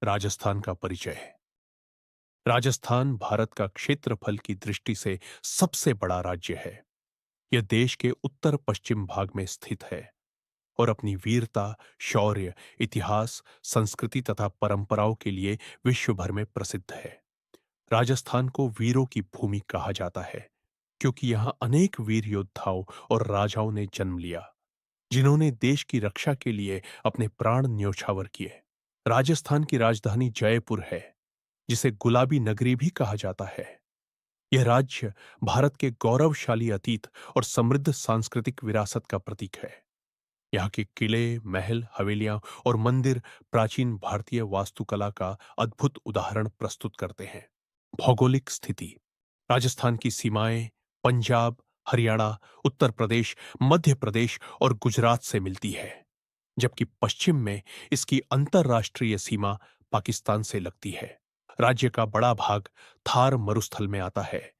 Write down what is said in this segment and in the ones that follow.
राजस्थान का परिचय। राजस्थान भारत का क्षेत्रफल की दृष्टि से सबसे बड़ा राज्य है। यह देश के उत्तर पश्चिम भाग में स्थित है और अपनी वीरता, शौर्य, इतिहास, संस्कृति तथा परंपराओं के लिए विश्व भर में प्रसिद्ध है। राजस्थान को वीरों की भूमि कहा जाता है क्योंकि यहां अनेक वीर योद्धाओं और राजाओं ने जन्म लिया, जिन्होंने देश की रक्षा के लिए अपने प्राण न्योछावर किए। राजस्थान की राजधानी जयपुर है, जिसे गुलाबी नगरी भी कहा जाता है। यह राज्य भारत के गौरवशाली अतीत और समृद्ध सांस्कृतिक विरासत का प्रतीक है। यहाँ के किले, महल, हवेलियां और मंदिर प्राचीन भारतीय वास्तुकला का अद्भुत उदाहरण प्रस्तुत करते हैं। भौगोलिक स्थिति। राजस्थान की सीमाएं पंजाब, हरियाणा, उत्तर प्रदेश, मध्य प्रदेश और गुजरात से मिलती है, जबकि पश्चिम में इसकी अंतर्राष्ट्रीय सीमा पाकिस्तान से लगती है। राज्य का बड़ा भाग थार मरुस्थल में आता है,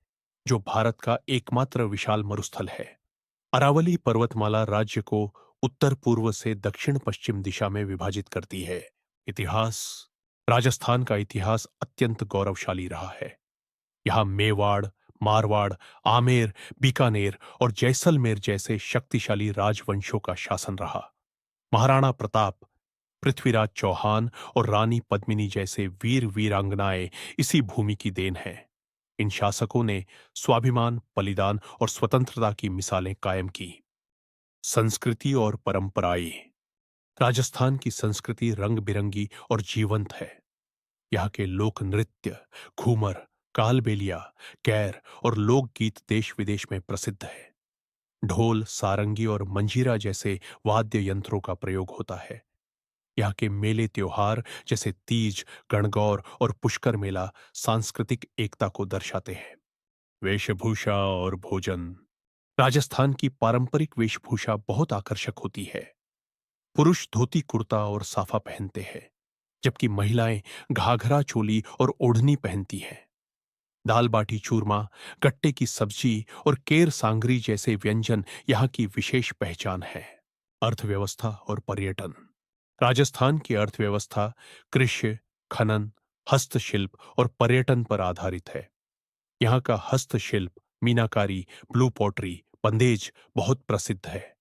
जो भारत का एकमात्र विशाल मरुस्थल है। अरावली पर्वतमाला राज्य को उत्तर पूर्व से दक्षिण पश्चिम दिशा में विभाजित करती है। इतिहास। राजस्थान का इतिहास अत्यंत गौरवशाली रहा है। यहाँ मेवाड़, मारवाड़, आमेर, बीकानेर और जैसलमेर जैसे शक्तिशाली राजवंशों का शासन रहा। महाराणा प्रताप, पृथ्वीराज चौहान और रानी पद्मिनी जैसे वीर वीरांगनाएं इसी भूमि की देन हैं। इन शासकों ने स्वाभिमान, बलिदान और स्वतंत्रता की मिसालें कायम की। संस्कृति और परंपराएं। राजस्थान की संस्कृति रंग बिरंगी और जीवंत है। यहाँ के लोक नृत्य, घूमर, कालबेलिया, कैर और लोकगीत देश विदेश में प्रसिद्ध है। ढोल, सारंगी और मंजीरा जैसे वाद्य यंत्रों का प्रयोग होता है। यहाँ के मेले त्योहार जैसे तीज, गणगौर और पुष्कर मेला सांस्कृतिक एकता को दर्शाते हैं। वेशभूषा और भोजन। राजस्थान की पारंपरिक वेशभूषा बहुत आकर्षक होती है। पुरुष धोती कुर्ता और साफा पहनते हैं, जबकि महिलाएं घाघरा चोली और ओढ़नी पहनती हैं। दाल बाटी चूरमा, गट्टे की सब्जी और केर सांगरी जैसे व्यंजन यहाँ की विशेष पहचान है। अर्थव्यवस्था और पर्यटन। राजस्थान की अर्थव्यवस्था कृषि, खनन, हस्तशिल्प और पर्यटन पर आधारित है। यहाँ का हस्तशिल्प, मीनाकारी, ब्लू पॉटरी, बंदेज बहुत प्रसिद्ध है।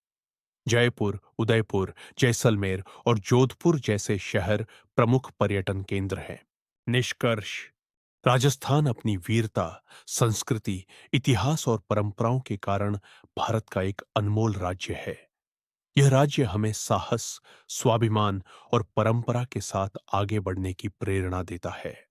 जयपुर, उदयपुर, जैसलमेर और जोधपुर जैसे शहर प्रमुख पर्यटन केंद्र हैं। निष्कर्ष। राजस्थान अपनी वीरता, संस्कृति, इतिहास और परंपराओं के कारण भारत का एक अनमोल राज्य है। यह राज्य हमें साहस, स्वाभिमान और परंपरा के साथ आगे बढ़ने की प्रेरणा देता है।